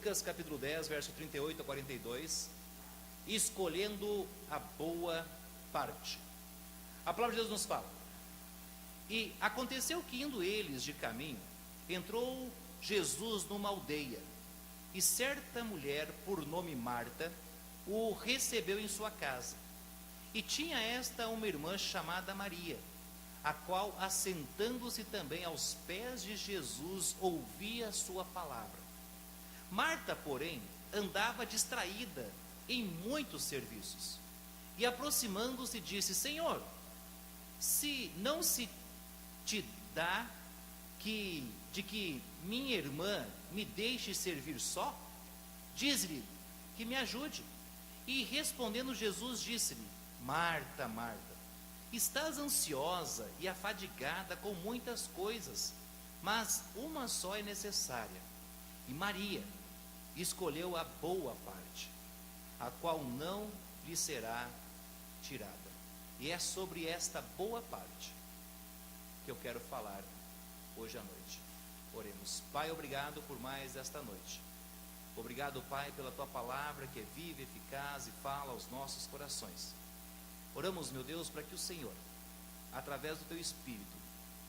Lucas capítulo 10, verso 38 a 42, escolhendo a boa parte. A palavra de Deus nos fala: e aconteceu que, indo eles de caminho, entrou Jesus numa aldeia, e certa mulher, por nome Marta, o recebeu em sua casa. E tinha esta uma irmã chamada Maria, a qual, assentando-se também aos pés de Jesus, ouvia a sua palavra. Marta, porém, andava distraída em muitos serviços, e aproximando-se disse: Senhor, se não se te dá de que minha irmã me deixe servir só, diz-lhe que me ajude. E respondendo Jesus disse-lhe: Marta, Marta, estás ansiosa e afadigada com muitas coisas, mas uma só é necessária. E Maria escolheu a boa parte, a qual não lhe será tirada. E é sobre esta boa parte que eu quero falar hoje à noite. Oremos. Pai, obrigado por mais esta noite. Obrigado, Pai, pela tua palavra que é viva, eficaz e fala aos nossos corações. Oramos, meu Deus, para que o Senhor, através do teu Espírito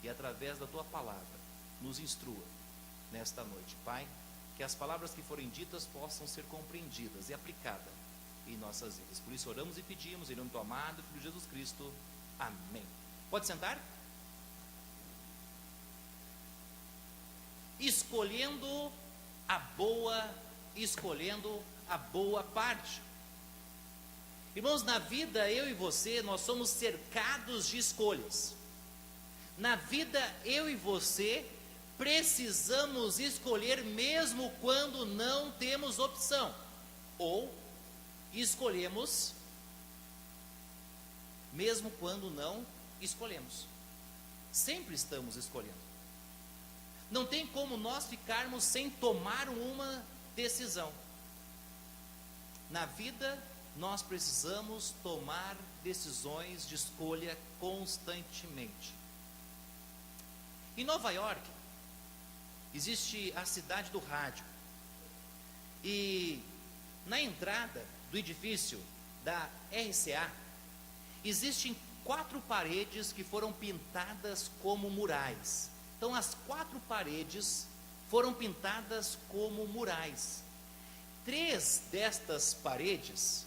e através da tua palavra, nos instrua nesta noite. Pai, que as palavras que forem ditas possam ser compreendidas e aplicadas em nossas vidas. Por isso oramos e pedimos em nome do amado Filho Jesus Cristo. Amém. Pode sentar? Escolhendo a boa parte. Irmãos, na vida, eu e você, nós somos cercados de escolhas. Na vida, eu e você precisamos escolher mesmo quando não temos opção, ou escolhemos mesmo quando não escolhemos. Sempre estamos escolhendo. Não tem como nós ficarmos sem tomar uma decisão. Na vida, nós precisamos tomar decisões de escolha constantemente. Em Nova York, existe a cidade do rádio. E na entrada do edifício da RCA, existem 4 paredes que foram pintadas como murais. Então, as 4 paredes foram pintadas como murais. 3 destas paredes,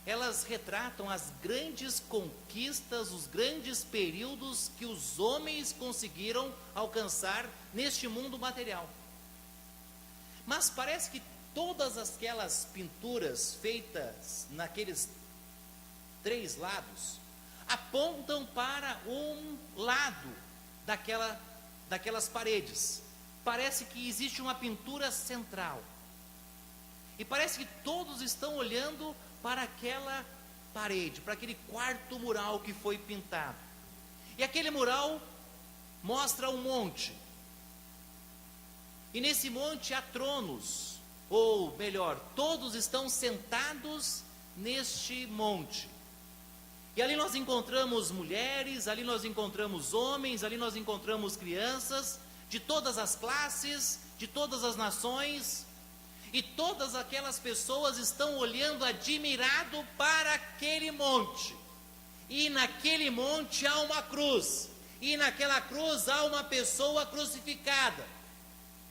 elas retratam as grandes conquistas, os grandes períodos que os homens conseguiram alcançar neste mundo material. Mas parece que todas aquelas pinturas feitas naqueles 3 lados apontam para um lado daquelas paredes. Parece que existe uma pintura central. E parece que todos estão olhando para aquela parede, para aquele 4º mural que foi pintado. E aquele mural mostra um monte. E nesse monte há tronos, ou melhor, todos estão sentados neste monte. E ali nós encontramos mulheres, ali nós encontramos homens, ali nós encontramos crianças, de todas as classes, de todas as nações. E todas aquelas pessoas estão olhando admirado para aquele monte. E naquele monte há uma cruz. E naquela cruz há uma pessoa crucificada.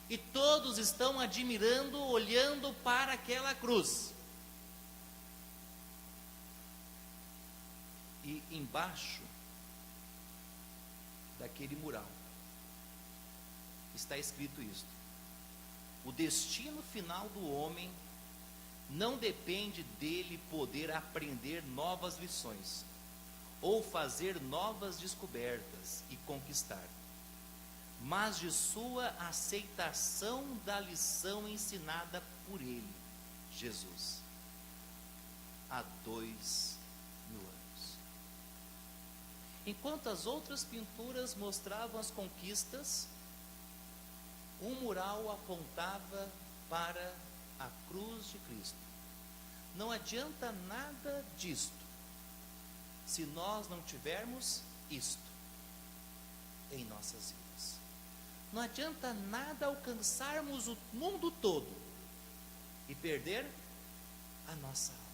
E todos estão admirando, olhando para aquela cruz. E embaixo daquele mural está escrito isto: o destino final do homem não depende dele poder aprender novas lições, ou fazer novas descobertas e conquistar, mas de sua aceitação da lição ensinada por ele, Jesus, há 2000 anos. Enquanto as outras pinturas mostravam as conquistas, um mural apontava para a cruz de Cristo. Não adianta nada disto se nós não tivermos isto em nossas vidas. Não adianta nada alcançarmos o mundo todo e perder a nossa alma.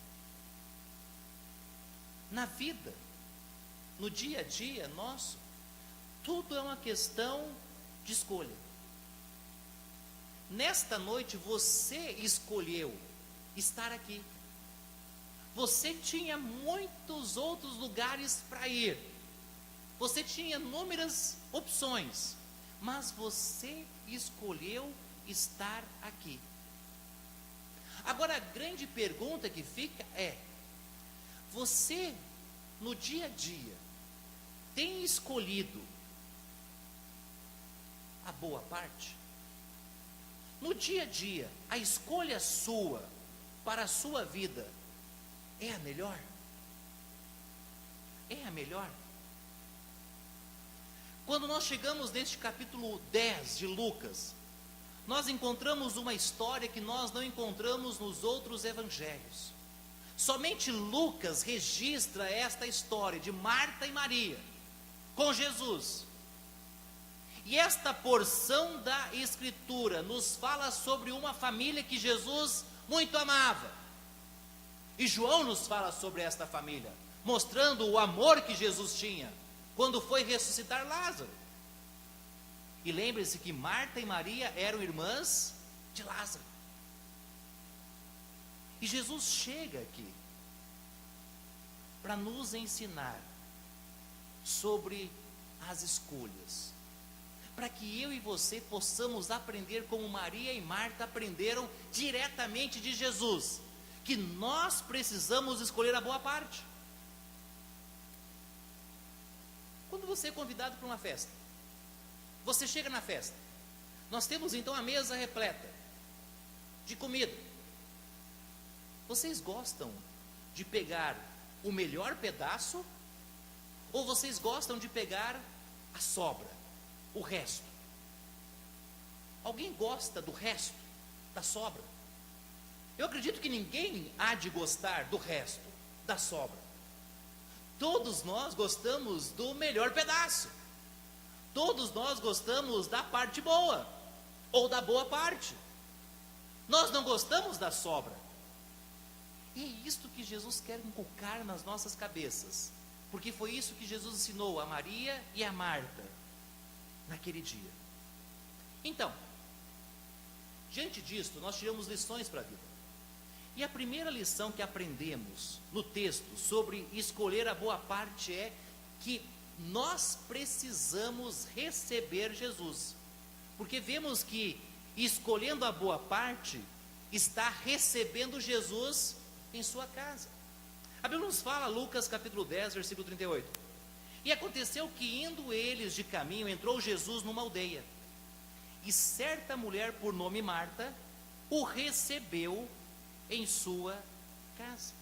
Na vida, no dia a dia nosso, tudo é uma questão de escolha. Nesta noite você escolheu estar aqui. Você tinha muitos outros lugares para ir. Você tinha inúmeras opções, mas você escolheu estar aqui. Agora a grande pergunta que fica é: você no dia a dia tem escolhido a boa parte? No dia a dia, a escolha sua para a sua vida é a melhor? É a melhor? Quando nós chegamos neste capítulo 10 de Lucas, nós encontramos uma história que nós não encontramos nos outros evangelhos. Somente Lucas registra esta história de Marta e Maria com Jesus. E esta porção da Escritura nos fala sobre uma família que Jesus muito amava. E João nos fala sobre esta família, mostrando o amor que Jesus tinha quando foi ressuscitar Lázaro. E lembre-se que Marta e Maria eram irmãs de Lázaro. E Jesus chega aqui para nos ensinar sobre as escolhas, para que eu e você possamos aprender como Maria e Marta aprenderam diretamente de Jesus, que nós precisamos escolher a boa parte. Quando você é convidado para uma festa, você chega na festa, nós temos então a mesa repleta de comida. Vocês gostam de pegar o melhor pedaço, ou vocês gostam de pegar a sobra, o resto? Alguém gosta do resto, da sobra? Eu acredito que ninguém há de gostar do resto, da sobra. Todos nós gostamos do melhor pedaço. Todos nós gostamos da parte boa, ou da boa parte. Nós não gostamos da sobra. E é isto que Jesus quer inculcar nas nossas cabeças, porque foi isso que Jesus ensinou a Maria e a Marta naquele dia. Então, diante disto, nós tiramos lições para a vida. E a primeira lição que aprendemos no texto sobre escolher a boa parte é que nós precisamos receber Jesus, porque vemos que escolhendo a boa parte está recebendo Jesus em sua casa. A Bíblia nos fala, Lucas capítulo 10, versículo 38. E aconteceu que indo eles de caminho, entrou Jesus numa aldeia, e certa mulher por nome Marta o recebeu em sua casa.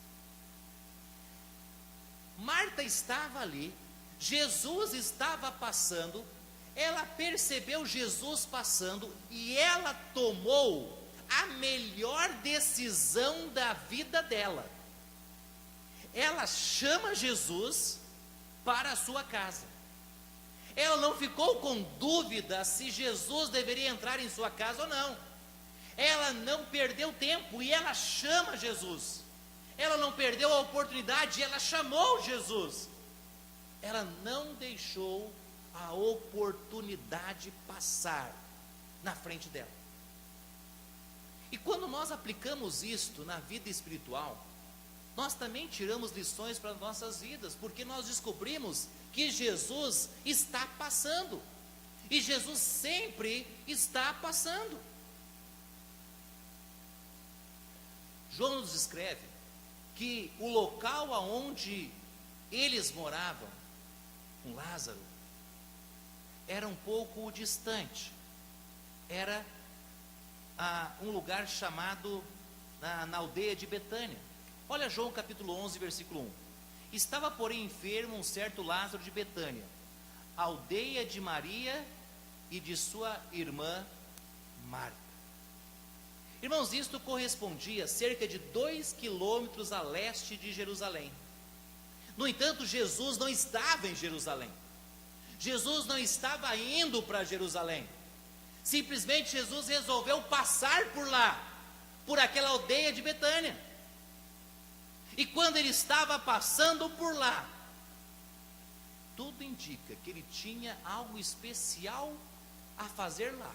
Marta estava ali, Jesus estava passando, ela percebeu Jesus passando e ela tomou a melhor decisão da vida dela. Ela chama Jesus para a sua casa. Ela não ficou com dúvida se Jesus deveria entrar em sua casa ou não. Ela não perdeu tempo e ela chama Jesus. Ela não perdeu a oportunidade, ela chamou Jesus. Ela não deixou a oportunidade passar na frente dela. E quando nós aplicamos isto na vida espiritual, nós também tiramos lições para as nossas vidas, porque nós descobrimos que Jesus está passando, e Jesus sempre está passando. João nos escreve que o local aonde eles moravam, com Lázaro, era um pouco distante. Era um lugar chamado na aldeia de Betânia. Olha João capítulo 11, versículo 1. Estava, porém, enfermo um certo Lázaro de Betânia, aldeia de Maria e de sua irmã Marta. Irmãos, isto correspondia a cerca de 2 quilômetros a leste de Jerusalém. No entanto, Jesus não estava em Jerusalém. Jesus não estava indo para Jerusalém. Simplesmente Jesus resolveu passar por lá, por aquela aldeia de Betânia. E quando ele estava passando por lá, tudo indica que ele tinha algo especial a fazer lá.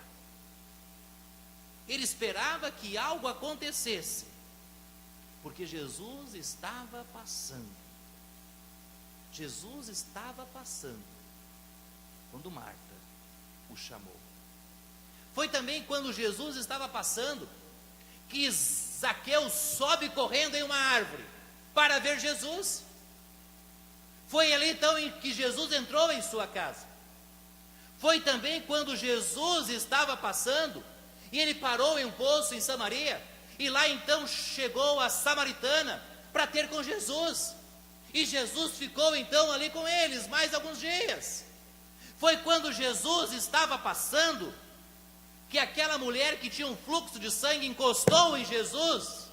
Ele esperava que algo acontecesse, porque Jesus estava passando. Jesus estava passando quando Marta o chamou. Foi também quando Jesus estava passando que Zaqueu sobe correndo em uma árvore para ver Jesus. Foi ali então em que Jesus entrou em sua casa. Foi também quando Jesus estava passando e ele parou em um poço em Samaria, e lá então chegou a samaritana para ter com Jesus, e Jesus ficou então ali com eles mais alguns dias. Foi quando Jesus estava passando que aquela mulher que tinha um fluxo de sangue encostou em Jesus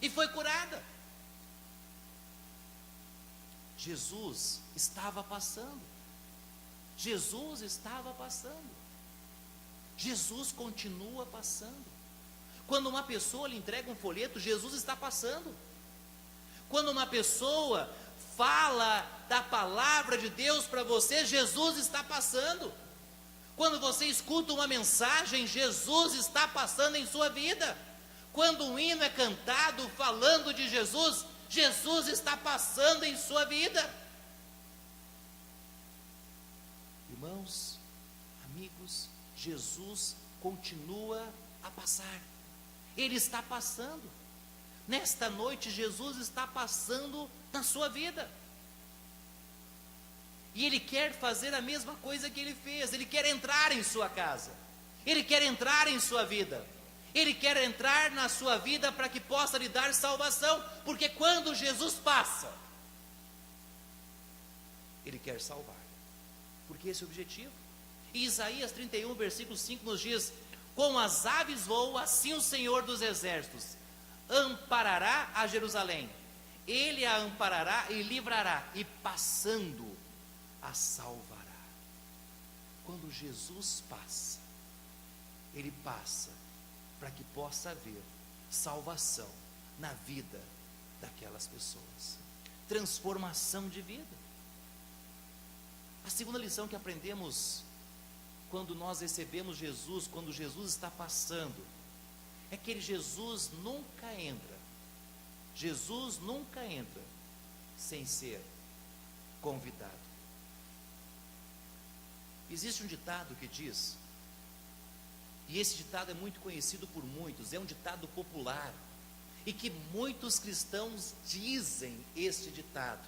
e foi curada. Jesus estava passando. Jesus estava passando. Jesus continua passando. Quando uma pessoa lhe entrega um folheto, Jesus está passando. Quando uma pessoa fala da palavra de Deus para você, Jesus está passando. Quando você escuta uma mensagem, Jesus está passando em sua vida. Quando um hino é cantado falando de Jesus, Jesus está passando em sua vida. Irmãos, amigos, Jesus continua a passar. Ele está passando. Nesta noite, Jesus está passando na sua vida. E Ele quer fazer a mesma coisa que Ele fez. Ele quer entrar em sua casa. Ele quer entrar em sua vida. Ele quer entrar na sua vida para que possa lhe dar salvação. Porque quando Jesus passa, Ele quer salvar. Porque esse é o objetivo. E Isaías 31, versículo 5 nos diz: como as aves voam, assim o Senhor dos exércitos amparará a Jerusalém. Ele a amparará e livrará, e passando a salvará. Quando Jesus passa, Ele passa para que possa haver salvação na vida daquelas pessoas, transformação de vida. A segunda lição que aprendemos quando nós recebemos Jesus, quando Jesus está passando, é que Jesus nunca entra sem ser convidado. Existe um ditado que diz, e esse ditado é muito conhecido por muitos, é um ditado popular, e que muitos cristãos dizem este ditado.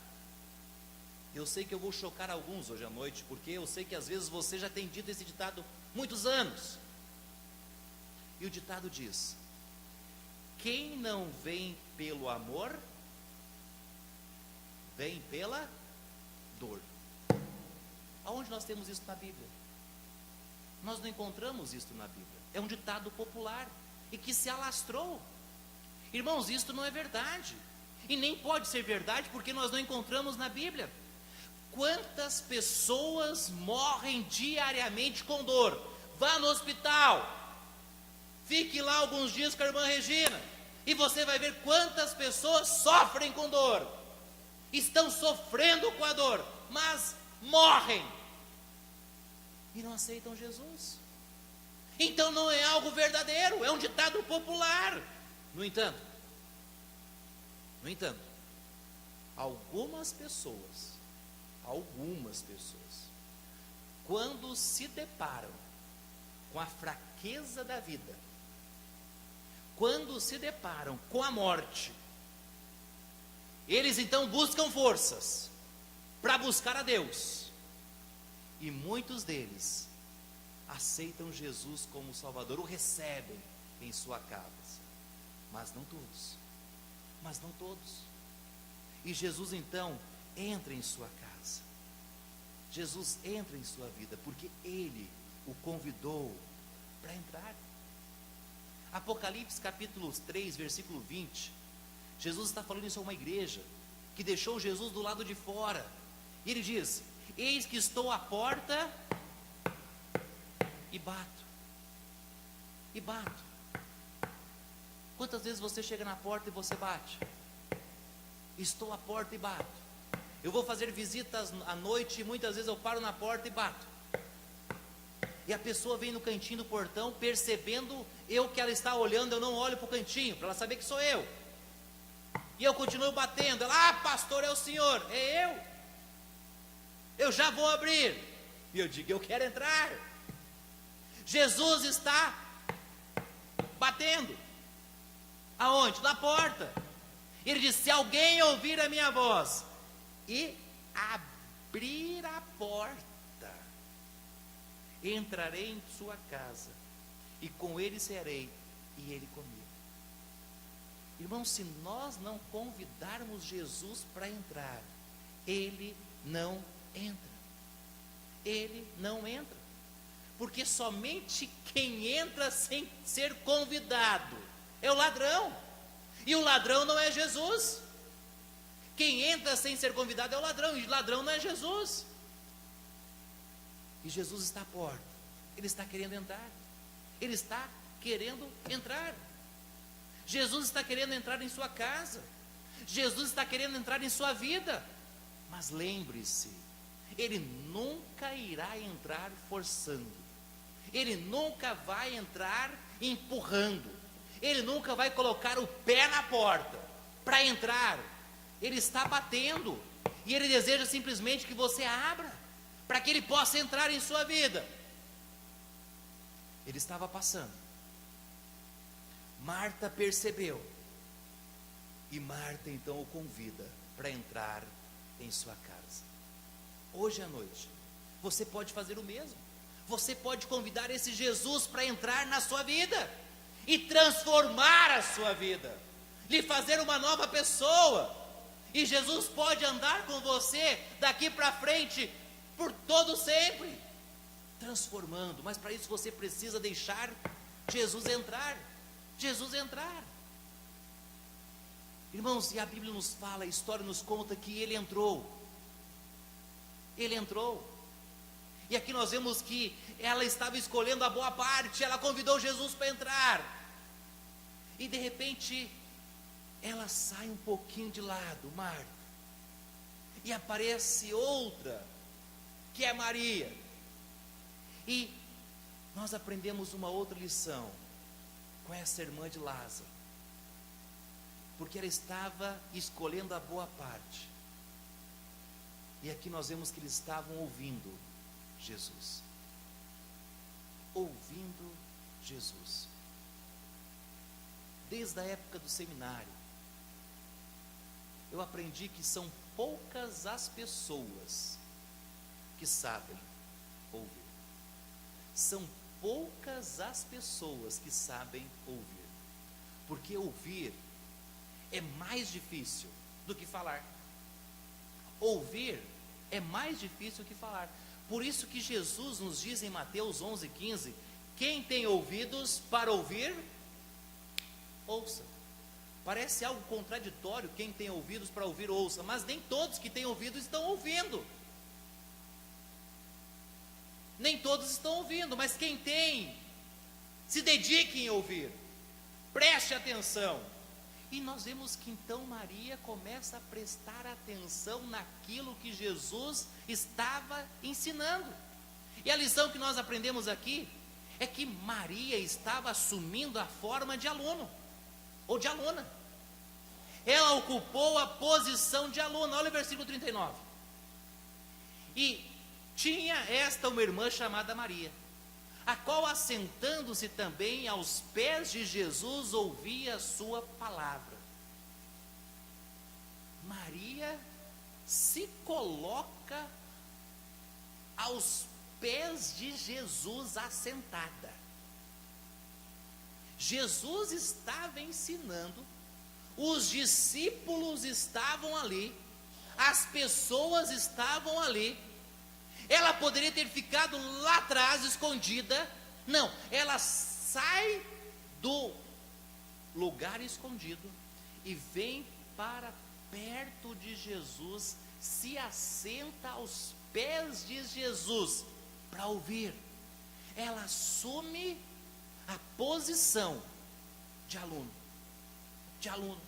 Eu sei que eu vou chocar alguns hoje à noite, porque eu sei que às vezes você já tem dito esse ditado muitos anos. E o ditado diz: quem não vem pelo amor, vem pela dor. Aonde nós temos isso na Bíblia? Nós não encontramos isso na Bíblia. É um ditado popular e que se alastrou. Irmãos, isto não é verdade. E nem pode ser verdade porque nós não encontramos na Bíblia. Quantas pessoas morrem diariamente com dor? Vá no hospital, fique lá alguns dias com a irmã Regina, e você vai ver quantas pessoas sofrem com dor, estão sofrendo com a dor, mas morrem, e não aceitam Jesus. Então não é algo verdadeiro, é um ditado popular. No entanto, algumas pessoas, quando se deparam com a fraqueza da vida, quando se deparam com a morte, eles então buscam forças para buscar a Deus, e muitos deles aceitam Jesus como Salvador, o recebem em sua casa, mas não todos. E Jesus então entra em sua casa, Jesus entra em sua vida, porque Ele o convidou para entrar. Apocalipse capítulo 3, versículo 20, Jesus está falando isso a uma igreja, que deixou Jesus do lado de fora, e Ele diz: eis que estou à porta, e bato, Quantas vezes você chega na porta e você bate? Estou à porta e bato. Eu vou fazer visitas à noite e muitas vezes eu paro na porta e bato. E a pessoa vem no cantinho do portão, percebendo eu que ela está olhando, eu não olho para o cantinho, para ela saber que sou eu. E eu continuo batendo. Ela, pastor, é o senhor. É eu. Eu já vou abrir. E eu digo, eu quero entrar. Jesus está batendo. Aonde? Na porta. Ele disse, se alguém ouvir a minha voz e abrir a porta, entrarei em sua casa, e com ele serei, e ele comigo. Irmãos, se nós não convidarmos Jesus para entrar, ele não entra. Ele não entra. Porque somente quem entra sem ser convidado é o ladrão. E o ladrão não é Jesus. Quem entra sem ser convidado é o ladrão, e o ladrão não é Jesus. E Jesus está à porta. Ele está querendo entrar. Ele está querendo entrar. Jesus está querendo entrar em sua casa. Jesus está querendo entrar em sua vida. Mas lembre-se, ele nunca irá entrar forçando. Ele nunca vai entrar empurrando. Ele nunca vai colocar o pé na porta para entrar. Ele está batendo. E ele deseja simplesmente que você abra, para que ele possa entrar em sua vida. Ele estava passando. Marta percebeu. E Marta então o convida para entrar em sua casa. Hoje à noite, você pode fazer o mesmo. Você pode convidar esse Jesus para entrar na sua vida e transformar a sua vida, lhe fazer uma nova pessoa. E Jesus pode andar com você daqui para frente por todo sempre, transformando. Mas para isso você precisa deixar Jesus entrar. Jesus entrar. Irmãos, e a Bíblia nos fala, a história nos conta que ele entrou. Ele entrou. E aqui nós vemos que ela estava escolhendo a boa parte, ela convidou Jesus para entrar. E de repente, ela sai um pouquinho de lado, Marta. E aparece outra, que é Maria. E nós aprendemos uma outra lição com essa irmã de Lázaro. Porque ela estava escolhendo a boa parte. E aqui nós vemos que eles estavam ouvindo Jesus. Ouvindo Jesus. Desde a época do seminário, eu aprendi que são poucas as pessoas que sabem ouvir. São poucas as pessoas que sabem ouvir. Porque ouvir é mais difícil do que falar. Ouvir é mais difícil que falar. Por isso que Jesus nos diz em Mateus 11:15, quem tem ouvidos para ouvir, ouça. Parece algo contraditório, quem tem ouvidos para ouvir, ouça. Mas nem todos que têm ouvido estão ouvindo. Nem todos estão ouvindo, mas quem tem, se dedique em ouvir. Preste atenção. E nós vemos que então Maria começa a prestar atenção naquilo que Jesus estava ensinando. E a lição que nós aprendemos aqui é que Maria estava assumindo a forma de aluno, ou de aluna. Ela ocupou a posição de aluna. Olha o versículo 39. E tinha esta uma irmã chamada Maria, a qual, assentando-se também aos pés de Jesus, ouvia a sua palavra. Maria se coloca aos pés de Jesus assentada. Jesus estava ensinando, os discípulos estavam ali, as pessoas estavam ali. Ela poderia ter ficado lá atrás, escondida. Não, ela sai do lugar escondido e vem para perto de Jesus, se assenta aos pés de Jesus para ouvir. Ela assume a posição de aluno. de aluno.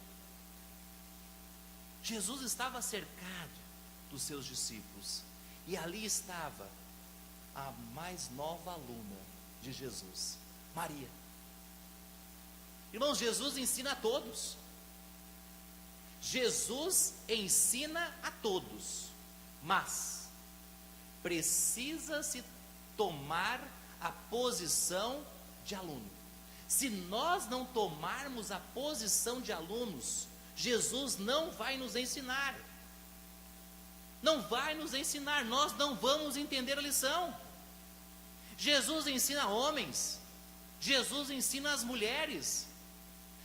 Jesus estava cercado dos seus discípulos, e ali estava a mais nova aluna de Jesus, Maria. Irmãos, Jesus ensina a todos. Jesus ensina a todos, mas precisa-se tomar a posição de aluno. Se nós não tomarmos a posição de alunos, Jesus não vai nos ensinar. Não vai nos ensinar, nós não vamos entender a lição. Jesus ensina homens, Jesus ensina as mulheres,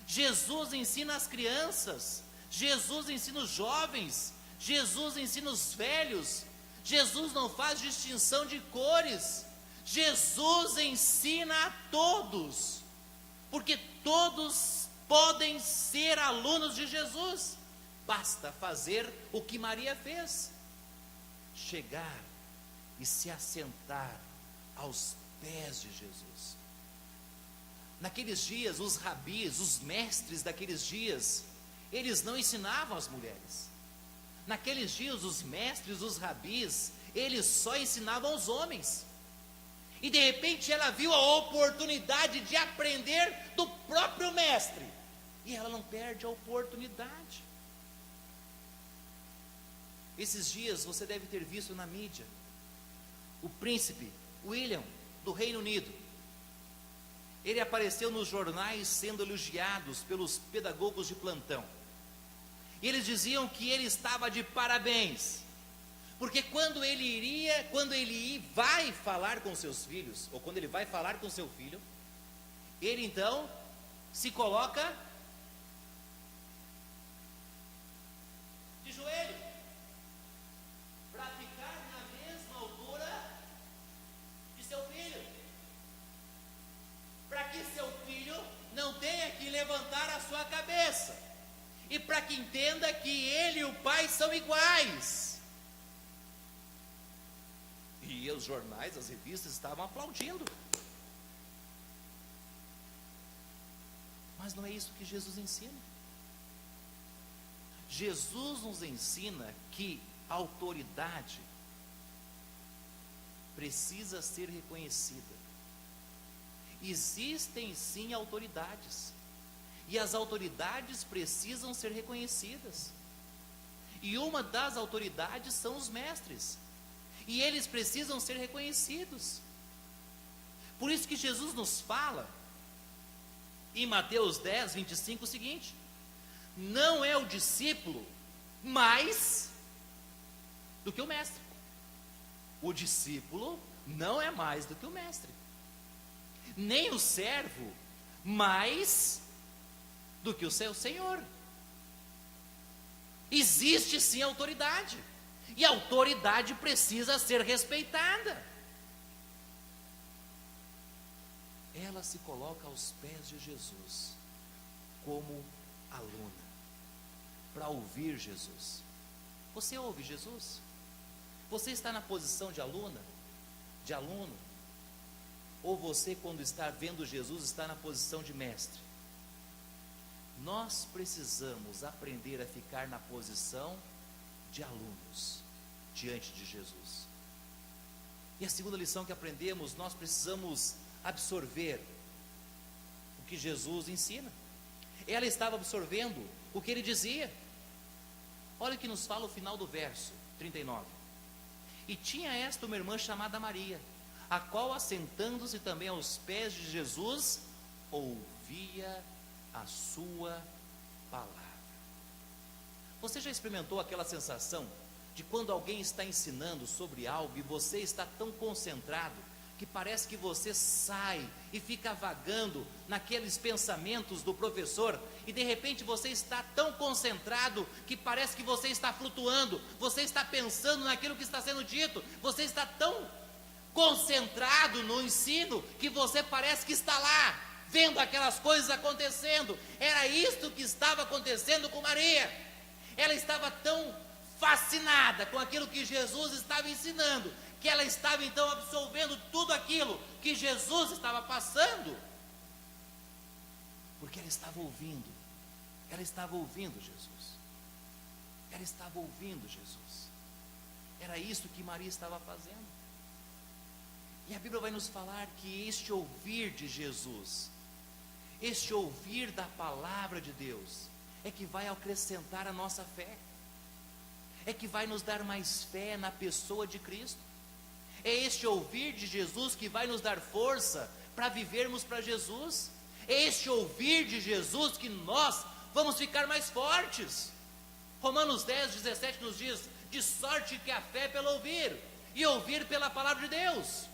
Jesus ensina as crianças, Jesus ensina os jovens, Jesus ensina os velhos, Jesus não faz distinção de cores, Jesus ensina a todos, porque todos podem ser alunos de Jesus, basta fazer o que Maria fez, chegar e se assentar aos pés de Jesus. Naqueles dias, os rabis, os mestres daqueles dias, eles não ensinavam as mulheres. Naqueles dias, os mestres, os rabis, eles só ensinavam os homens. E de repente ela viu a oportunidade de aprender do próprio mestre, e ela não perde a oportunidade. Esses dias você deve ter visto na mídia o príncipe William, do Reino Unido. Ele apareceu nos jornais sendo elogiados pelos pedagogos de plantão. E eles diziam que ele estava de parabéns, porque quando ele vai falar com seus filhos, ou quando ele vai falar com seu filho, ele então se coloca de joelho, para ficar na mesma altura de seu filho, para que seu filho não tenha que levantar a sua cabeça, e para que entenda que ele e o pai são iguais. E os jornais, as revistas estavam aplaudindo. Mas não é isso que Jesus ensina. Jesus nos ensina que a autoridade precisa ser reconhecida. Existem sim autoridades, e as autoridades precisam ser reconhecidas. E uma das autoridades são os mestres, e eles precisam ser reconhecidos. Por isso que Jesus nos fala em Mateus 10, 25 o seguinte: não é o discípulo mais do que o mestre. O discípulo não é mais do que o mestre, nem o servo mais do que o seu senhor. Existe sim autoridade, e a autoridade precisa ser respeitada. Ela se coloca aos pés de Jesus como aluna, para ouvir Jesus. Você ouve Jesus? Você está na posição de aluna, de aluno? Ou você, quando está vendo Jesus, está na posição de mestre? Nós precisamos aprender a ficar na posição de alunos diante de Jesus. E a segunda lição que aprendemos, nós precisamos absorver o que Jesus ensina. Ela estava absorvendo o que ele dizia. Olha o que nos fala o final do verso 39. E tinha esta uma irmã chamada Maria, a qual, assentando-se também aos pés de Jesus, ouvia a sua palavra. Você já experimentou aquela sensação de quando alguém está ensinando sobre algo e você está tão concentrado que parece que você sai e fica vagando naqueles pensamentos do professor, e de repente você está tão concentrado que parece que você está flutuando, você está pensando naquilo que está sendo dito, você está tão concentrado no ensino que você parece que está lá, vendo aquelas coisas acontecendo. Era isto que estava acontecendo com Maria. Ela estava tão fascinada com aquilo que Jesus estava ensinando, que ela estava então absorvendo tudo aquilo que Jesus estava passando, porque ela estava ouvindo Ela estava ouvindo Jesus. Ela estava ouvindo Jesus. Era isso que Maria estava fazendo. E a Bíblia vai nos falar que este ouvir de Jesus, este ouvir da palavra de Deus, é que vai acrescentar a nossa fé, é que vai nos dar mais fé na pessoa de Cristo. É este ouvir de Jesus que vai nos dar força para vivermos para Jesus. É este ouvir de Jesus que nós vamos ficar mais fortes. Romanos 10:17 nos diz: de sorte que a fé é pelo ouvir, e ouvir pela palavra de Deus.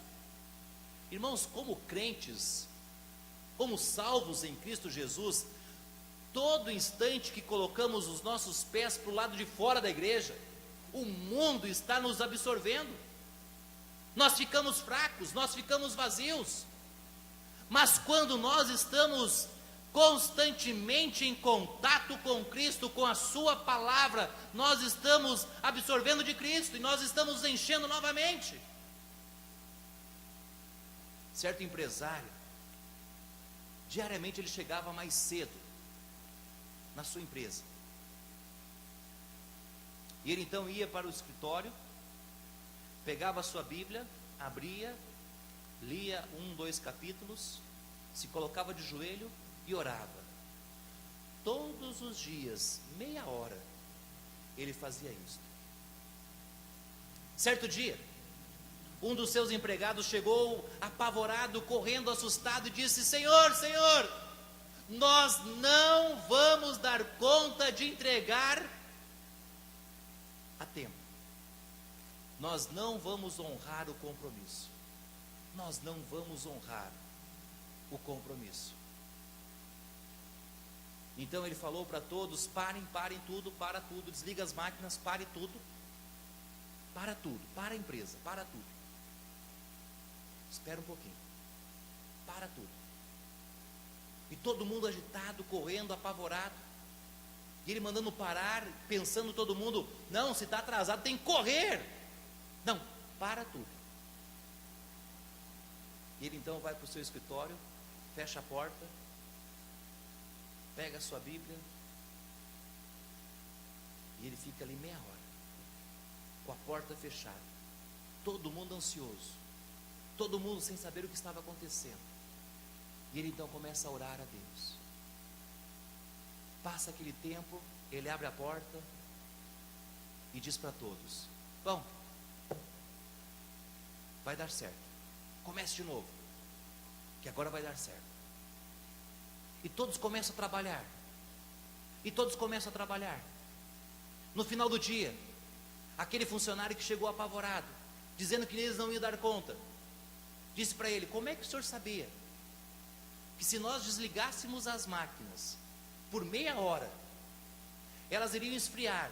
Irmãos, como crentes, como salvos em Cristo Jesus, todo instante que colocamos os nossos pés para o lado de fora da igreja, o mundo está nos absorvendo. Nós ficamos fracos, nós ficamos vazios. Mas quando nós estamos constantemente em contato com Cristo, com a sua palavra, nós estamos absorvendo de Cristo e nós estamos nos enchendo novamente. Certo empresário, diariamente ele chegava mais cedo na sua empresa. E ele então ia para o escritório, pegava a sua Bíblia, abria, lia 1, 2 capítulos, se colocava de joelho e orava. Todos os dias, meia hora, ele fazia isso. Certo dia, um dos seus empregados chegou apavorado, correndo, assustado, e disse: Senhor, nós não vamos dar conta de entregar a tempo. Nós não vamos honrar o compromisso. Nós não vamos honrar o compromisso. Então ele falou para todos: parem tudo, para tudo, desliga as máquinas, pare tudo, para a empresa, para tudo. Espera um pouquinho, para tudo. E todo mundo agitado, correndo, apavorado. E ele mandando parar, pensando todo mundo: não, se está atrasado tem que correr. Não, para tudo. E ele então vai para o seu escritório, fecha a porta, pega a sua Bíblia, e ele fica ali meia hora, com a porta fechada, todo mundo ansioso, todo mundo sem saber o que estava acontecendo. E ele então começa a orar a Deus. Passa aquele tempo, ele abre a porta e diz para todos: bom, vai dar certo, comece de novo, que agora vai dar certo. E todos começam a trabalhar, No final do dia, aquele funcionário que chegou apavorado, dizendo que eles não iam dar conta, disse para ele: como é que o senhor sabia que se nós desligássemos as máquinas por meia hora, elas iriam esfriar,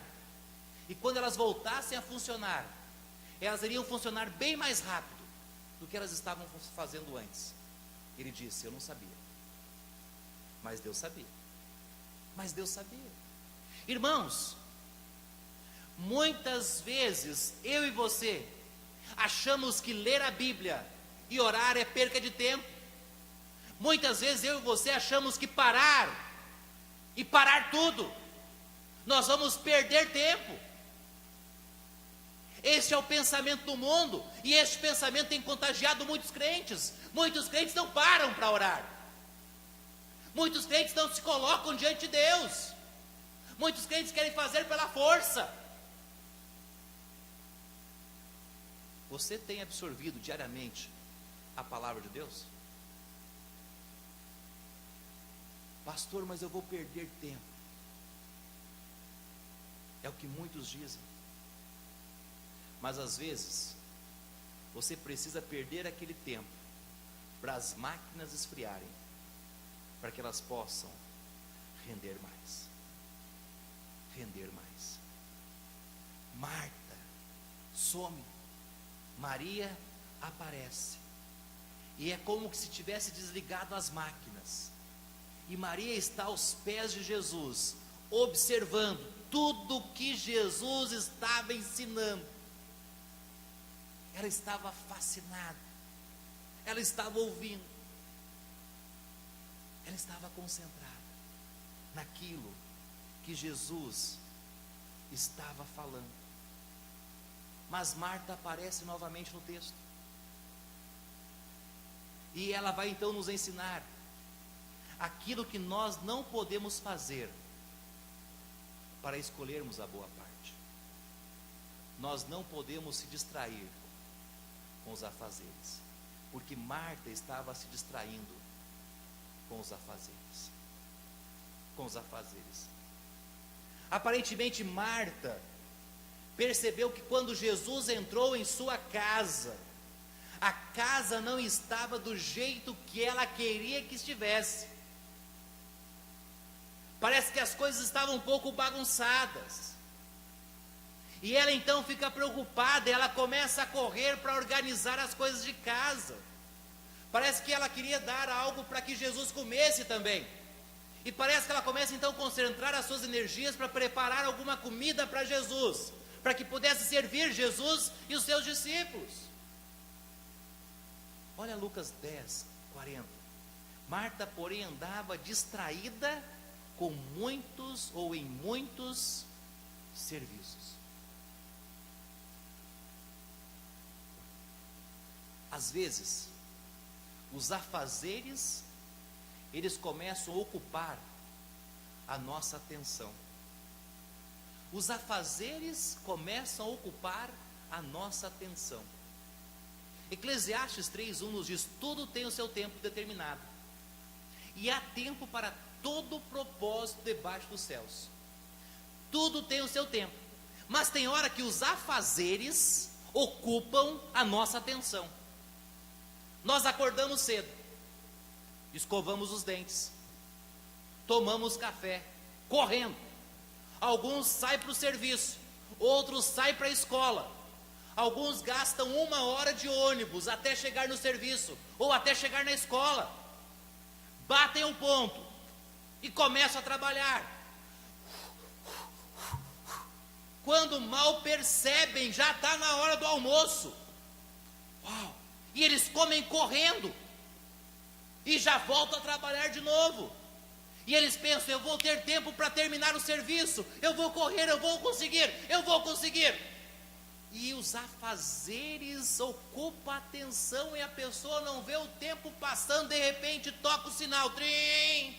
e quando elas voltassem a funcionar, elas iriam funcionar bem mais rápido do que elas estavam fazendo antes? Ele disse: eu não sabia, mas Deus sabia. Irmãos, muitas vezes eu e você achamos que ler a Bíblia e orar é perca de tempo. Muitas vezes eu e você achamos que parar tudo, nós vamos perder tempo. Esse é o pensamento do mundo, e esse pensamento tem contagiado muitos crentes. Muitos crentes não param para orar, muitos crentes não se colocam diante de Deus, muitos crentes querem fazer pela força. Você tem absorvido diariamente a palavra de Deus? Pastor, mas eu vou perder tempo. É o que muitos dizem. Mas às vezes, você precisa perder aquele tempo para as máquinas esfriarem, para que elas possam render mais. Marta some, Maria aparece, e é como se tivesse desligado as máquinas, e Maria está aos pés de Jesus, observando tudo o que Jesus estava ensinando. Ela estava fascinada, ela estava ouvindo, ela estava concentrada naquilo que Jesus estava falando. Mas Marta aparece novamente no texto. E ela vai então nos ensinar aquilo que nós não podemos fazer para escolhermos a boa parte. Nós não podemos se distrair com os afazeres, porque Marta estava se distraindo com os afazeres. Com os afazeres. Aparentemente Marta percebeu que quando Jesus entrou em sua casa, a casa não estava do jeito que ela queria que estivesse. Parece que as coisas estavam um pouco bagunçadas. E ela então fica preocupada, ela começa a correr para organizar as coisas de casa. Parece que ela queria dar algo para que Jesus comesse também. E parece que ela começa então a concentrar as suas energias para preparar alguma comida para Jesus, para que pudesse servir Jesus e os seus discípulos. Olha Lucas 10, 40. Marta, porém, andava distraída com muitos ou em muitos serviços. Às vezes, os afazeres, eles começam a ocupar a nossa atenção. Os afazeres começam a ocupar a nossa atenção. Eclesiastes 3:1 nos diz: tudo tem o seu tempo determinado, e há tempo para todo propósito debaixo dos céus. Tudo tem o seu tempo, mas tem hora que os afazeres ocupam a nossa atenção. Nós acordamos cedo, escovamos os dentes, tomamos café, correndo. Alguns saem para o serviço, outros saem para a escola. Alguns gastam 1 hora de ônibus até chegar no serviço, ou até chegar na escola. Batem um ponto e começam a trabalhar. Quando mal percebem, já está na hora do almoço. Uau! E eles comem correndo, e já voltam a trabalhar de novo. E eles pensam: eu vou ter tempo para terminar o serviço, eu vou correr, eu vou conseguir. E os afazeres ocupam a atenção, e a pessoa não vê o tempo passando. De repente toca o sinal, trim,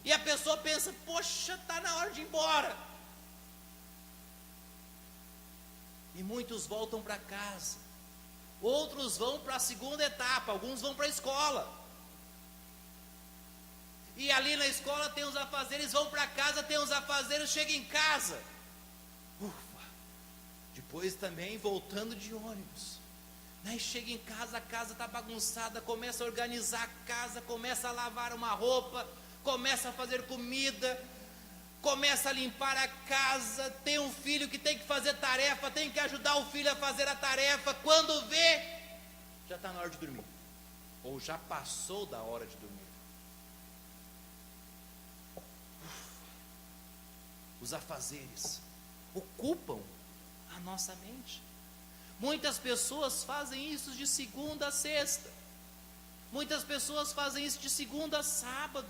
e a pessoa pensa: poxa, está na hora de ir embora. E muitos voltam para casa, outros vão para a segunda etapa, alguns vão para a escola. E ali na escola tem os afazeres, vão para casa, tem os afazeres, chegam em casa. Ufa! Depois também voltando de ônibus. Aí chega em casa, a casa está bagunçada, começa a organizar a casa, começa a lavar uma roupa, começa a fazer comida, começa a limpar a casa. Tem um filho que tem que fazer tarefa, tem que ajudar o filho a fazer a tarefa. Quando vê, já está na hora de dormir, ou já passou da hora de dormir. Os afazeres ocupam a nossa mente. Muitas pessoas fazem isso de segunda a sexta. Muitas pessoas fazem isso de segunda a sábado.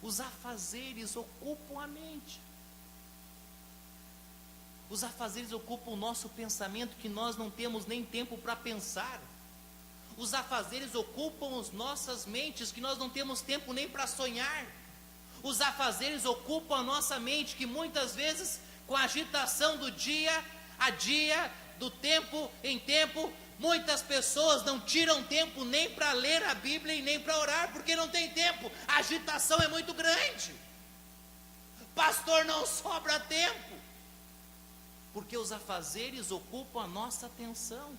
Os afazeres ocupam a mente. Os afazeres ocupam o nosso pensamento, que nós não temos nem tempo para pensar. Os afazeres ocupam as nossas mentes, que nós não temos tempo nem para sonhar. Os afazeres ocupam a nossa mente, que muitas vezes, com a agitação do dia a dia, do tempo em tempo, muitas pessoas não tiram tempo nem para ler a Bíblia e nem para orar, porque não tem tempo. A agitação é muito grande. Pastor, não sobra tempo, porque os afazeres ocupam a nossa atenção.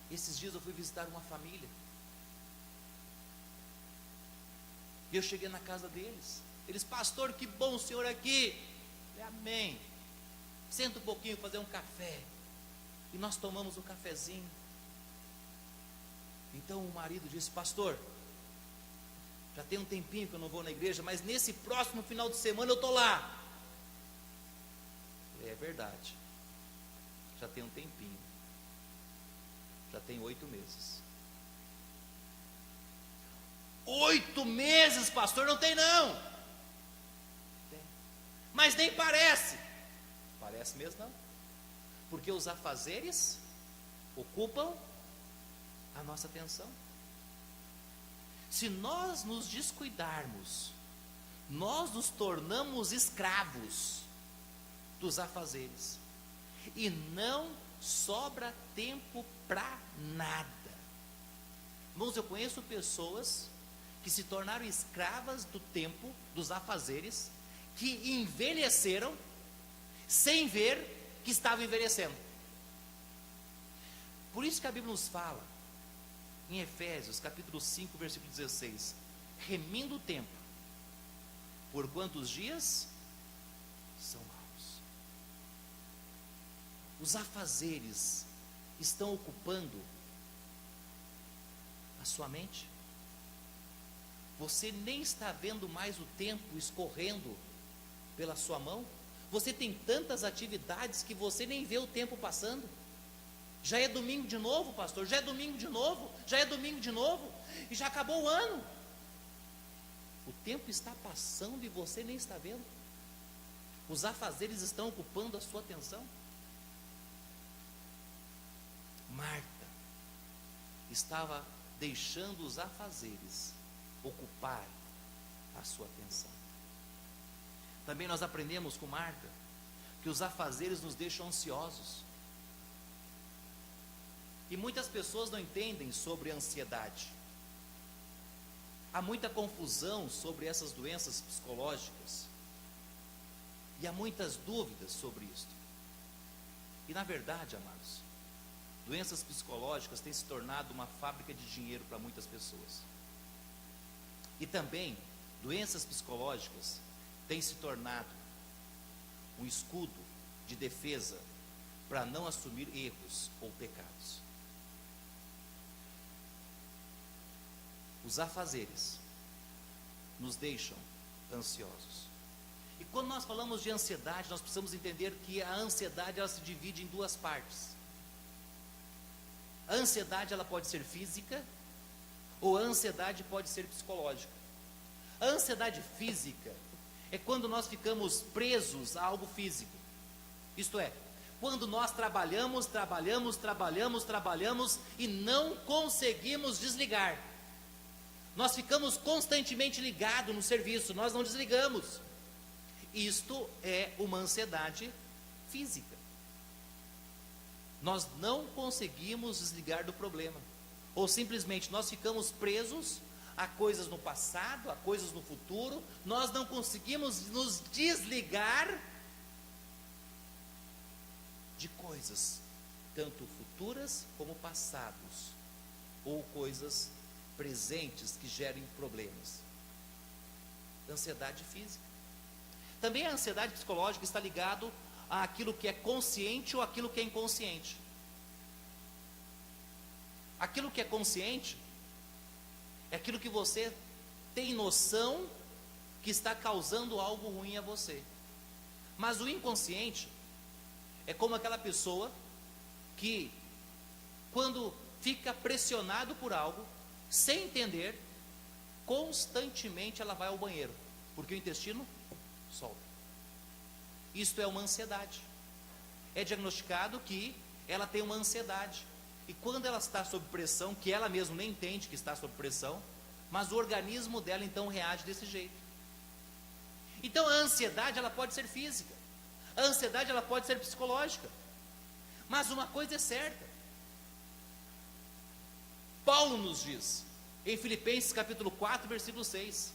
Esses dias eu fui visitar uma família, e eu cheguei na casa deles. Eles: pastor, que bom o senhor aqui. Eu falei: amém. Senta um pouquinho, fazer um café. E nós tomamos um cafezinho. Então o marido disse: pastor, já tem um tempinho que eu não vou na igreja, mas nesse próximo final de semana eu estou lá. Eu falei: é verdade, já tem um tempinho, já tem 8 meses. 8 meses, pastor, não tem não. Tem. Mas nem parece. Parece mesmo não. Porque os afazeres ocupam a nossa atenção. Se nós nos descuidarmos, nós nos tornamos escravos dos afazeres. E não sobra tempo para nada. Irmãos, eu conheço pessoas que se tornaram escravas do tempo, dos afazeres, que envelheceram sem ver que estavam envelhecendo. Por isso que a Bíblia nos fala, em Efésios, capítulo 5, versículo 16, remindo o tempo, por quantos dias são maus. Os afazeres estão ocupando a sua mente. Você nem está vendo mais o tempo escorrendo pela sua mão. Você tem tantas atividades que você nem vê o tempo passando. Já é domingo de novo, pastor, já é domingo de novo, já é domingo de novo, e já acabou o ano. O tempo está passando e você nem está vendo. Os afazeres estão ocupando a sua atenção. Marta estava deixando os afazeres ocupar a sua atenção. Também nós aprendemos com Marta que os afazeres nos deixam ansiosos. E muitas pessoas não entendem sobre a ansiedade. Há muita confusão sobre essas doenças psicológicas. E há muitas dúvidas sobre isto. E na verdade, amados, doenças psicológicas têm se tornado uma fábrica de dinheiro para muitas pessoas. E também, doenças psicológicas têm se tornado um escudo de defesa para não assumir erros ou pecados. Os afazeres nos deixam ansiosos. E quando nós falamos de ansiedade, nós precisamos entender que a ansiedade ela se divide em duas partes. A ansiedade ela pode ser física ou a ansiedade pode ser psicológica. A ansiedade física é quando nós ficamos presos a algo físico. Isto é, quando nós trabalhamos e não conseguimos desligar. Nós ficamos constantemente ligados no serviço, nós não desligamos. Isto é uma ansiedade física. Nós não conseguimos desligar do problema. Ou simplesmente nós ficamos presos a coisas no passado, a coisas no futuro. Nós não conseguimos nos desligar de coisas, tanto futuras como passados, ou coisas presentes que gerem problemas. Ansiedade física. Também a ansiedade psicológica está ligado àquilo que é consciente ou aquilo que é inconsciente. Aquilo que é consciente é aquilo que você tem noção que está causando algo ruim a você. Mas o inconsciente é como aquela pessoa que, quando fica pressionado por algo, sem entender, constantemente ela vai ao banheiro, porque o intestino solta. Isto é uma ansiedade. É diagnosticado que ela tem uma ansiedade. E quando ela está sob pressão, que ela mesma nem entende que está sob pressão, mas o organismo dela então reage desse jeito. Então a ansiedade ela pode ser física, a ansiedade ela pode ser psicológica. Mas uma coisa é certa, Paulo nos diz, em Filipenses capítulo 4, versículo 6,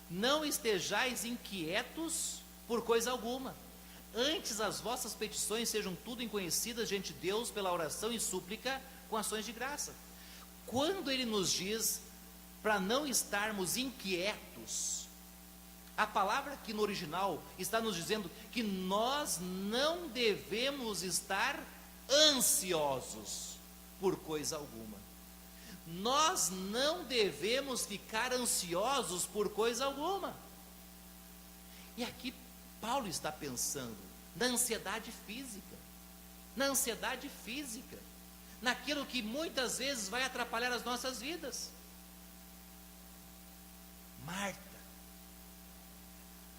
não estejais inquietos por coisa alguma, antes as vossas petições sejam tudo conhecidas diante de Deus pela oração e súplica com ações de graça. Quando ele nos diz para não estarmos inquietos, a palavra aqui no original está nos dizendo que nós não devemos estar ansiosos por coisa alguma. Nós não devemos ficar ansiosos por coisa alguma. E aqui Paulo está pensando na ansiedade física, naquilo que muitas vezes vai atrapalhar as nossas vidas. Marta,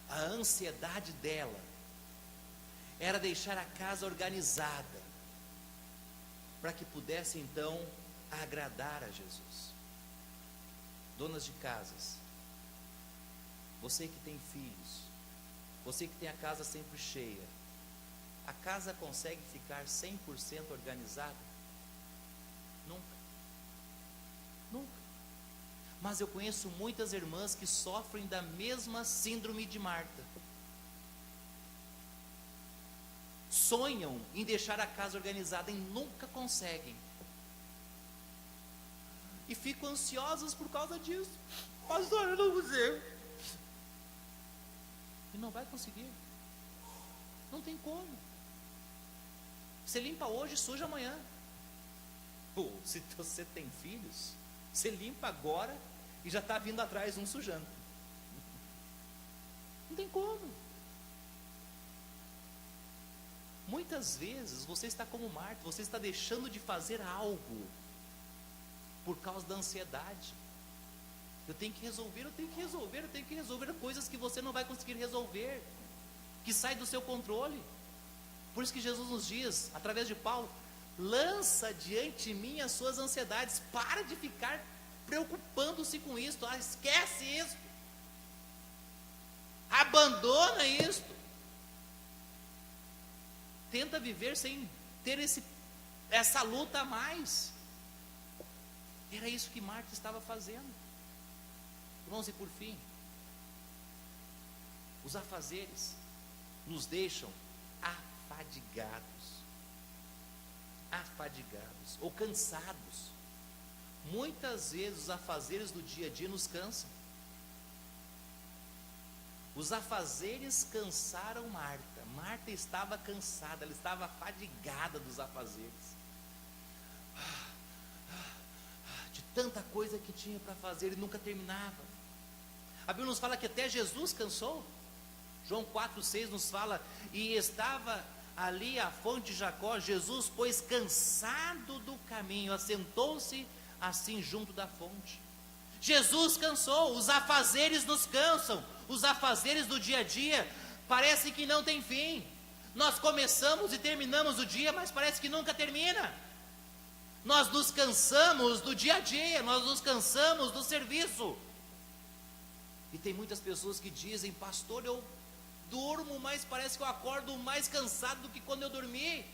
a ansiedade dela era deixar a casa organizada, para que pudesse então agradar a Jesus. Donas de casas, você que tem filhos, você que tem a casa sempre cheia, a casa consegue ficar 100% organizada? Nunca. Nunca. Mas eu conheço muitas irmãs que sofrem da mesma síndrome de Marta. Sonham em deixar a casa organizada e nunca conseguem. E ficam ansiosas por causa disso. Pastor, eu não consigo. E não vai conseguir. Não tem como. Você limpa hoje, suja amanhã. Pô, se você tem filhos, você limpa agora e já está vindo atrás um sujando. Não tem como. Muitas vezes você está como Marta, você está deixando de fazer algo por causa da ansiedade. Eu tenho que resolver coisas que você não vai conseguir resolver, que sai do seu controle. Por isso que Jesus nos diz, através de Paulo, lança diante de mim as suas ansiedades. Para de ficar preocupando-se com isso. Esquece isso. Abandona isso. Tenta viver sem ter essa luta a mais. Era isso que Marta estava fazendo. Irmãos, e por fim, os afazeres nos deixam afadigados ou cansados. Muitas vezes os afazeres do dia a dia nos cansam. Os afazeres cansaram Marta. Marta estava cansada, ela estava afadigada dos afazeres. De tanta coisa que tinha para fazer e nunca terminava. A Bíblia nos fala que até Jesus cansou. João 4,6 nos fala, e estava ali a fonte de Jacó. Jesus, pois, cansado do caminho, assentou-se assim junto da fonte. Jesus cansou. Os afazeres nos cansam. Os afazeres do dia a dia parece que não tem fim. Nós começamos e terminamos o dia, mas parece que nunca termina. Nós nos cansamos do dia a dia, nós nos cansamos do serviço. E tem muitas pessoas que dizem: pastor, eu durmo, mas parece que eu acordo mais cansado do que quando eu dormi.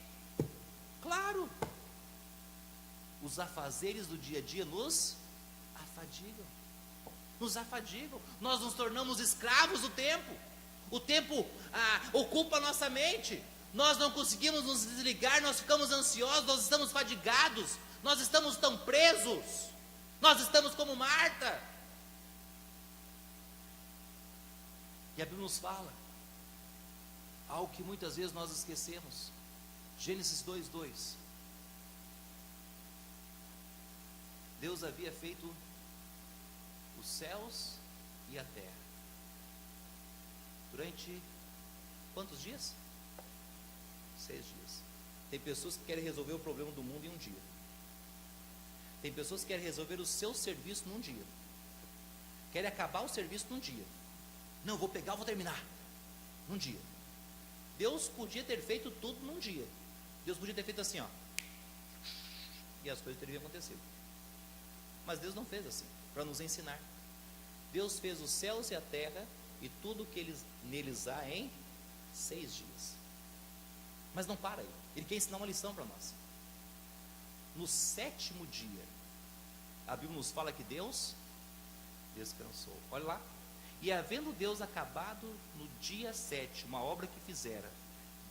Claro, os afazeres do dia a dia nos afadigam, nós nos tornamos escravos do tempo. O tempo ocupa a nossa mente, nós não conseguimos nos desligar, nós ficamos ansiosos, nós estamos fadigados, nós estamos tão presos, nós estamos como Marta. E a Bíblia nos fala algo que muitas vezes nós esquecemos. Gênesis 2:2. Deus havia feito os céus e a terra durante quantos dias? 6 dias. Tem pessoas que querem resolver o problema do mundo em um dia. Tem pessoas que querem resolver o seu serviço num dia. Querem acabar o serviço num dia. Não, vou pegar, vou terminar num dia. Deus podia ter feito tudo num dia. Deus podia ter feito assim, ó, e as coisas teriam acontecido. Mas Deus não fez assim, para nos ensinar. Deus fez os céus e a terra e tudo que neles há em 6 dias. Mas não para aí, Ele quer ensinar uma lição para nós. No 7º dia, a Bíblia nos fala que Deus descansou. Olha lá. E havendo Deus acabado no dia 7 uma obra que fizera,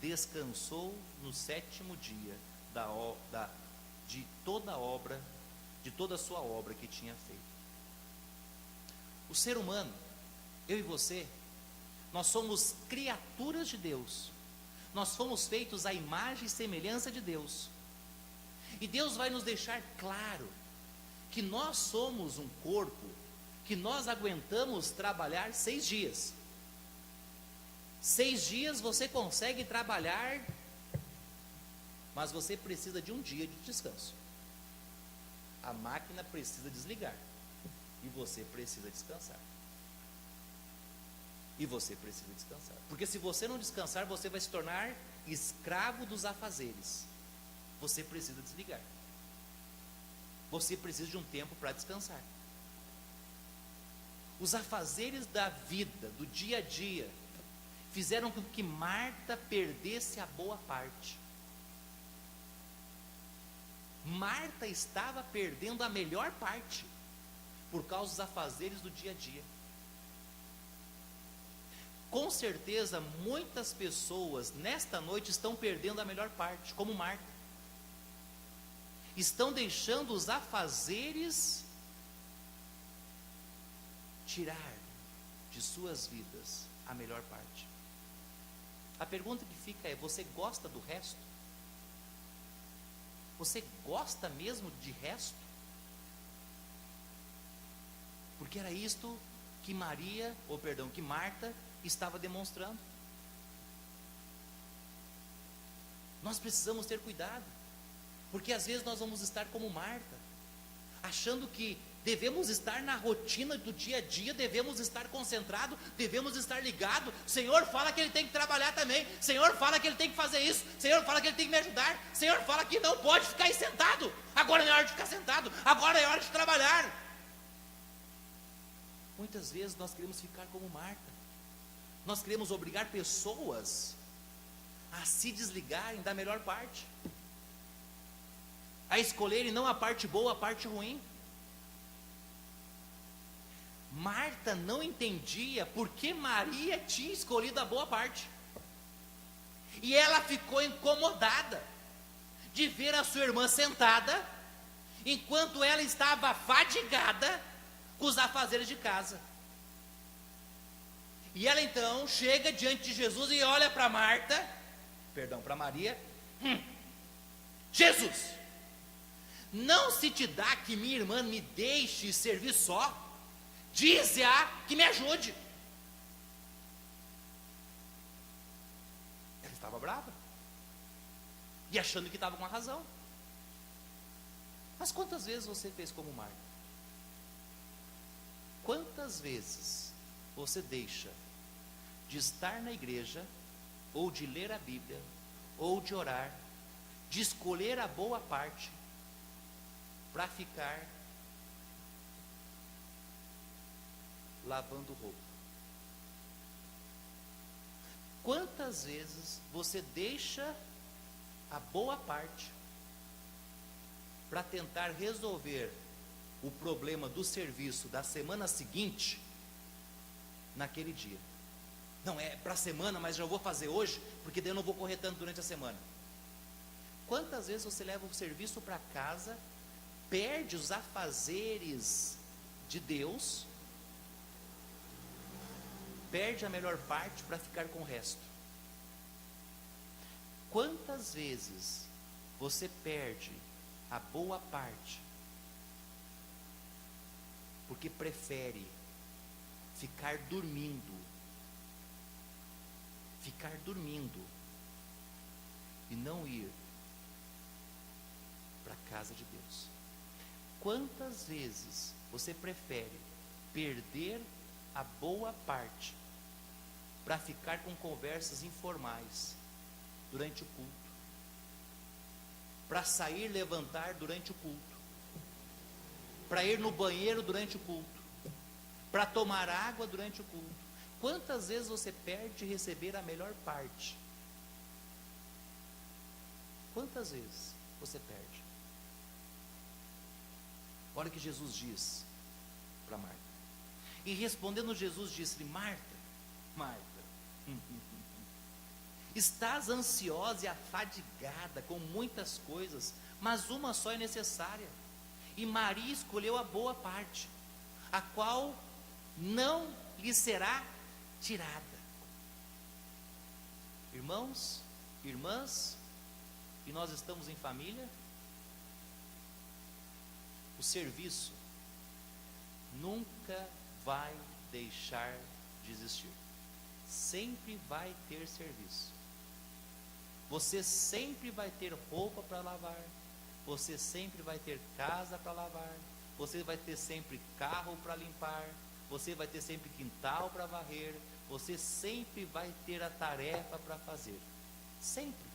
descansou no 7º dia de toda a sua obra que tinha feito. O ser humano, eu e você, nós somos criaturas de Deus. Nós fomos feitos à imagem e semelhança de Deus. E Deus vai nos deixar claro que nós somos um corpo que nós aguentamos trabalhar 6 dias. 6 dias você consegue trabalhar, mas você precisa de um dia de descanso. A máquina precisa desligar e você precisa descansar. E você precisa descansar. Porque se você não descansar, você vai se tornar escravo dos afazeres. Você precisa desligar. Você precisa de um tempo para descansar. Os afazeres da vida, do dia a dia, fizeram com que Marta perdesse a boa parte. Marta estava perdendo a melhor parte, por causa dos afazeres do dia a dia. Com certeza, muitas pessoas nesta noite estão perdendo a melhor parte, como Marta. Estão deixando os afazeres tirar de suas vidas a melhor parte. A pergunta que fica é: você gosta do resto? Você gosta mesmo de resto? Porque era isto que que Marta estava demonstrando. Nós precisamos ter cuidado, porque às vezes nós vamos estar como Marta, achando que devemos estar na rotina do dia a dia, devemos estar concentrados, devemos estar ligados. Senhor fala que Ele tem que trabalhar também, Senhor fala que Ele tem que fazer isso, Senhor fala que Ele tem que me ajudar, Senhor fala que não pode ficar aí sentado, agora não é hora de ficar sentado, agora é hora de trabalhar. Muitas vezes nós queremos ficar como Marta, nós queremos obrigar pessoas a se desligarem da melhor parte, a escolherem não a parte boa, a parte ruim. Marta não entendia por que Maria tinha escolhido a boa parte, e ela ficou incomodada de ver a sua irmã sentada, enquanto ela estava fadigada com os afazeres de casa. E ela então chega diante de Jesus e olha para Maria: Jesus, não se te dá que minha irmã me deixe servir só? Dize-a que me ajude. Ela estava brava e achando que estava com a razão. Mas quantas vezes você fez como Marta? Quantas vezes você deixa de estar na igreja, ou de ler a Bíblia, ou de orar, de escolher a boa parte, para ficar lavando roupa? Quantas vezes você deixa a boa parte para tentar resolver o problema do serviço da semana seguinte naquele dia? Não, é para a semana, mas já vou fazer hoje, porque daí eu não vou correr tanto durante a semana. Quantas vezes você leva o serviço para casa, perde os afazeres de Deus, perde a melhor parte para ficar com o resto? Quantas vezes você perde a boa parte porque prefere ficar dormindo e não ir para a casa de Deus? Quantas vezes você prefere perder a boa parte para ficar com conversas informais durante o culto, para sair levantar durante o culto, para ir no banheiro durante o culto, para tomar água durante o culto? Quantas vezes você perde receber a melhor parte? Quantas vezes você perde? Olha o que Jesus diz para Marta. E respondendo, Jesus disse-lhe: Marta, estás ansiosa e afadigada com muitas coisas, mas uma só é necessária. E Maria escolheu a boa parte, a qual não lhe será tirada. Irmãos, irmãs, e nós estamos em família, o serviço nunca vai deixar de existir. Sempre vai ter serviço. Você sempre vai ter roupa para lavar, você sempre vai ter casa para lavar, você vai ter sempre carro para limpar, você vai ter sempre quintal para varrer, você sempre vai ter a tarefa para fazer. Sempre.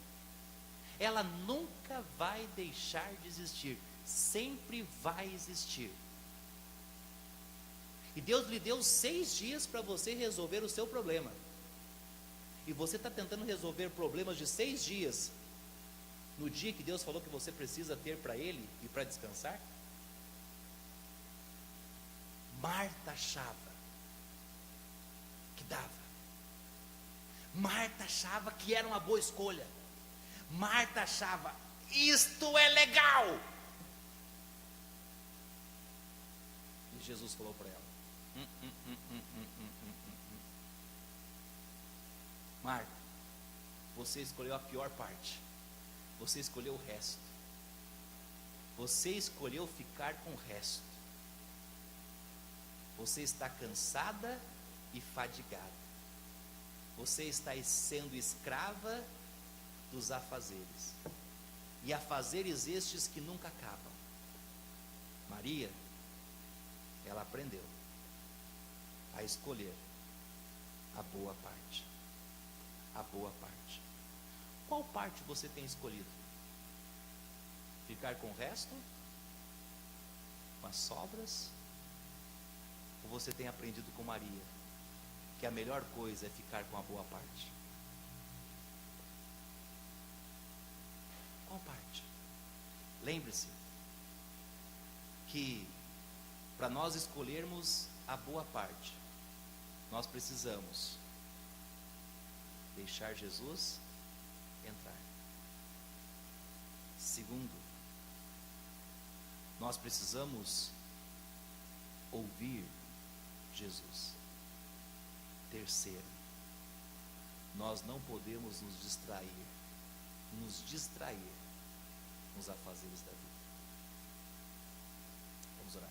Ela nunca vai deixar de existir. Sempre vai existir. E Deus lhe deu 6 dias para você resolver o seu problema. E você está tentando resolver problemas de 6 dias no dia que Deus falou que você precisa ter para Ele e para descansar? Marta achava que dava. Marta achava que era uma boa escolha. Marta achava, isto é legal. E Jesus falou para ela: Marta, você escolheu a pior parte. Você escolheu o resto. Você escolheu ficar com o resto. Você está cansada e fadigada. Você está sendo escrava dos afazeres. E afazeres estes que nunca acabam. Maria, ela aprendeu a escolher a boa parte. A boa parte. Qual parte você tem escolhido? Ficar com o resto? Com as sobras? Ou você tem aprendido com Maria que a melhor coisa é ficar com a boa parte? Qual parte? Lembre-se que para nós escolhermos a boa parte, nós precisamos deixar Jesus entrar. Segundo, nós precisamos ouvir Jesus. Terceiro, nós não podemos nos distrair nos afazeres da vida. Vamos orar.